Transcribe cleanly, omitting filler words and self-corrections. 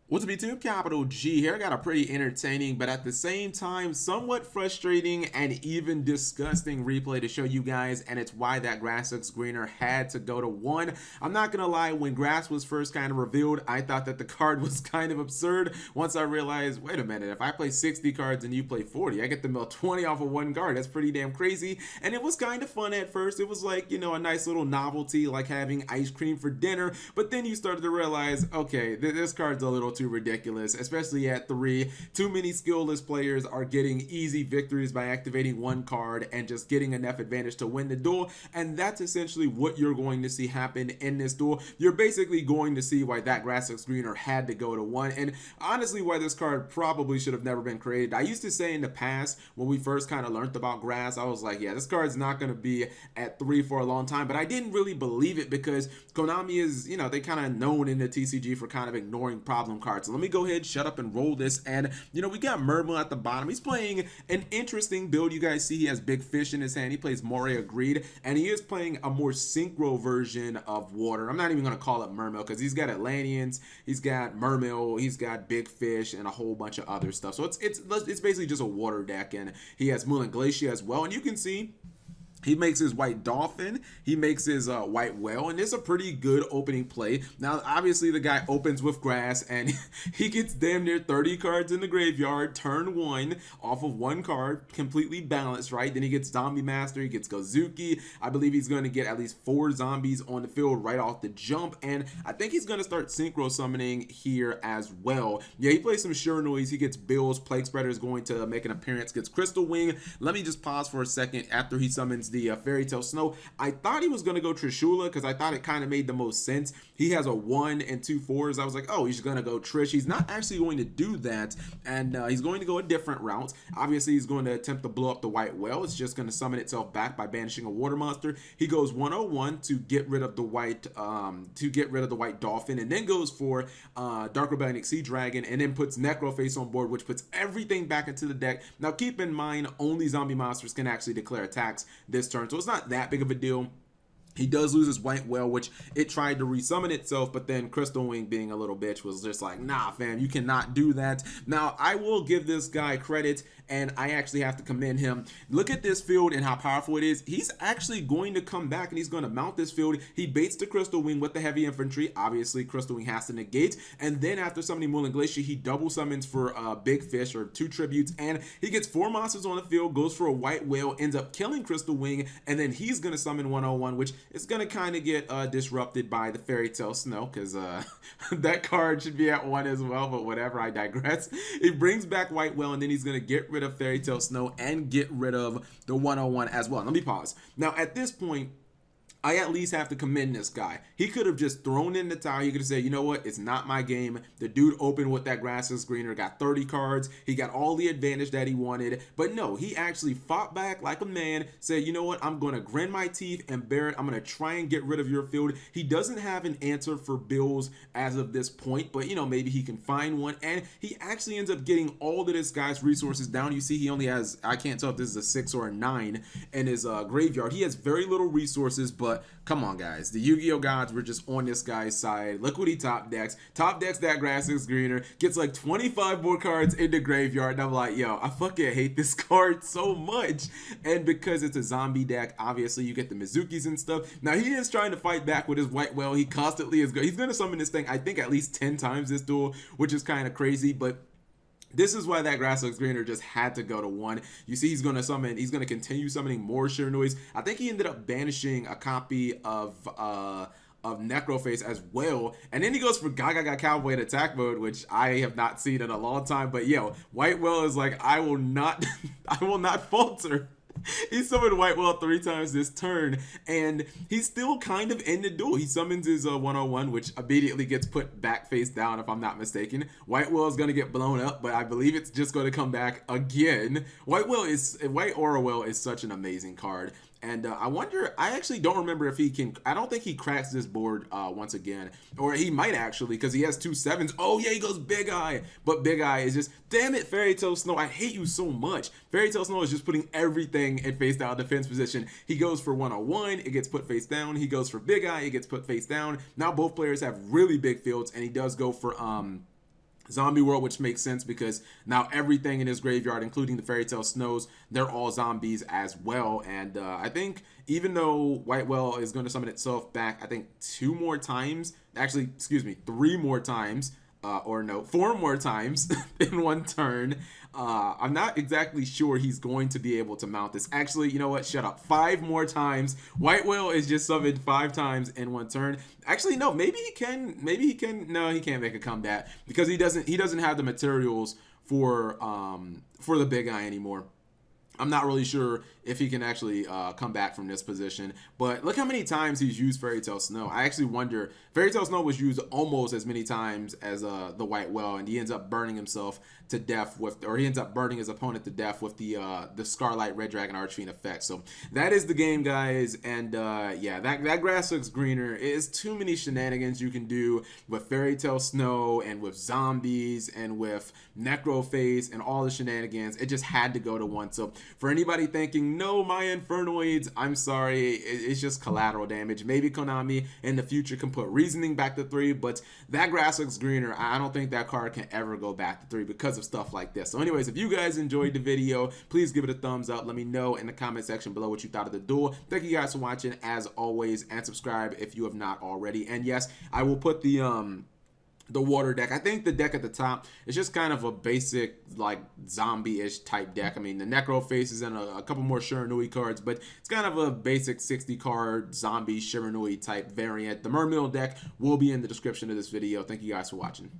What's up, YouTube? Capital G here. I got a pretty entertaining, but at the same time, somewhat frustrating and even disgusting replay to show you guys, and it's why that grass looks greener had to go to 1. I'm not gonna lie, when grass was first kind of revealed, I thought that the card was kind of absurd. Once I realized, wait a minute, if I play 60 cards and you play 40, I get to mill 20 off of one card. That's pretty damn crazy. And it was kind of fun at first. It was like, a nice little novelty, like having ice cream for dinner. But then you started to realize, okay, this card's a little too ridiculous, especially at 3. Too many skillless players are getting easy victories by activating one card and just getting enough advantage to win the duel, and that's essentially what you're going to see happen in this duel. You're basically going to see why that grass looks greener had to go to 1, and honestly why this card probably should have never been created. I used to say in the past, when we first kind of learned about grass, I was like, yeah, this card's not going to be at 3 for a long time, but I didn't really believe it because Konami is, they kind of known in the TCG for kind of ignoring problem cards. So let me go ahead, shut up, and roll this. And we got Mermail at the bottom. He's playing an interesting build. You guys see he has big fish in his hand. He plays Moria Greed, and he is playing a more synchro version of water. I'm not even going to call it Mermail because he's got Atlanteans, he's got Mermail, he's got big fish, and a whole bunch of other stuff. So it's basically just a water deck, and he has Moulin Glacier as well. And you can see he makes his white dolphin, he makes his white whale, and it's a pretty good opening play. Now, obviously, the guy opens with grass, and he gets damn near 30 cards in the graveyard, turn 1, off of one card, completely balanced, right? Then he gets Zombie Master, he gets Gozuki. I believe he's going to get at least 4 zombies on the field right off the jump, and I think he's going to start synchro summoning here as well. Yeah, he plays some Sure Noise, he gets Bills, Plague Spreader is going to make an appearance, gets Crystal Wing. Let me just pause for a second after he summons the Fairy Tale Snow. I thought he was going to go Trishula because I thought it kind of made the most sense. He has a 1 and 2 4s. I was like, oh, he's going to go Trish. He's not actually going to do that, and he's going to go a different route. Obviously, he's going to attempt to blow up the white whale. It's just going to summon itself back by banishing a water monster. He goes 101 to get rid of the white dolphin, and then goes for Dark Rebellion Sea Dragon, and then puts Necroface on board, which puts everything back into the deck. Now, keep in mind, only zombie monsters can actually declare attacks this turn, so it's not that big of a deal. He does lose his white whale, which it tried to resummon itself, but then Crystal Wing, being a little bitch, was just like, nah, fam, you cannot do that. Now, I will give this guy credit, and I actually have to commend him. Look at this field and how powerful it is. He's actually going to come back, and he's going to mount this field. He baits the Crystal Wing with the heavy infantry. Obviously, Crystal Wing has to negate, and then after summoning Moulin Glacier, he double summons for Big Fish, or 2 tributes, and he gets 4 monsters on the field, goes for a white whale, ends up killing Crystal Wing, and then he's going to summon 101, which it's going to kind of get disrupted by the Fairy Tale Snow, because that card should be at 1 as well, but whatever, I digress. He brings back White Whale, and then he's going to get rid of Fairy Tale Snow and get rid of the 101 as well. Let me pause. Now, at this point, I at least have to commend this guy. He could have just thrown in the towel. He could have said, you know what, it's not my game. The dude opened with that grass is greener, got 30 cards. He got all the advantage that he wanted. But no, he actually fought back like a man, said, you know what, I'm going to grin my teeth and bear it. I'm going to try and get rid of your field. He doesn't have an answer for Bills as of this point, but maybe he can find one. And he actually ends up getting all of this guy's resources down. You see, he only has, I can't tell if this is a 6 or a 9 in his graveyard. He has very little resources, but come on, guys. The Yu-Gi-Oh gods were just on this guy's side. Look what he top decks. Top decks that grass is greener. Gets like 25 more cards in the graveyard. And I'm like, yo, I fucking hate this card so much. And because it's a zombie deck, obviously you get the Mizukis and stuff. Now, he is trying to fight back with his white whale. He constantly is good. He's going to summon this thing, I think, at least 10 times this duel, which is kind of crazy. But this is why that grass looks greener just had to go to 1. You see, he's going to continue summoning more Sure Noise. I think he ended up banishing a copy of Necroface as well, and then he goes for Gaga Cowboy in attack mode, which I have not seen in a long time. But yo, White Whale is like, I will not I will not falter. He summoned White Whale 3 times this turn, and he's still kind of in the duel. He summons his 101, which immediately gets put back face down, if I'm not mistaken. White Whale is going to get blown up, but I believe it's just going to come back again. White Aura Whale is such an amazing card. And I wonder, I actually don't remember if he can, I don't think he cracks this board once again. Or he might actually, because he has 2 7s. Oh yeah, he goes Big Eye. But Big Eye is just, damn it, Fairy Tale Snow, I hate you so much. Fairy Tale Snow is just putting everything in face down defense position. He goes for 101, it gets put face down. He goes for Big Eye, it gets put face down. Now both players have really big fields, and he does go for Zombie World, which makes sense because now everything in his graveyard, including the Fairy Tale Snows, they're all zombies as well. And I think even though White Whale is going to summon itself back, I think 2 more times, actually, excuse me, 3 more times, or no, 4 more times in one turn. I'm not exactly sure he's going to be able to mount this. Actually, you know what? Shut up. 5 more times. White Whale is just summoned 5 times in one turn. Actually, no. Maybe he can. Maybe he can. No, he can't make a comeback because he doesn't. He doesn't have the materials for the big eye anymore. I'm not really sure if he can actually come back from this position. But look how many times he's used Fairy Tale Snow. I actually wonder. Fairy Tale Snow was used almost as many times as the White Whale, and he ends up burning himself to death with, or he ends up burning his opponent to death with the Scarlight Red Dragon Archfiend effect. So that is the game, guys. And yeah, that grass looks greener. It is too many shenanigans you can do with Fairy Tale Snow and with zombies and with Necroface and all the shenanigans. It just had to go to one. So for anybody thinking, no, my Infernoids, I'm sorry, it's just collateral damage. Maybe Konami in the future can put Reasoning back to 3, but that grass looks greener. I don't think that card can ever go back to 3 because of stuff like this. So anyways, if you guys enjoyed the video, please give it a thumbs up. Let me know in the comment section below what you thought of the duel. Thank you guys for watching as always, and subscribe if you have not already. And yes, I will put the water deck. I think the deck at the top is just kind of a basic, like, zombie-ish type deck. I mean, the Necroface is in a couple more Shiranui cards, but it's kind of a basic 60-card zombie Shiranui type variant. The Mermill deck will be in the description of this video. Thank you guys for watching.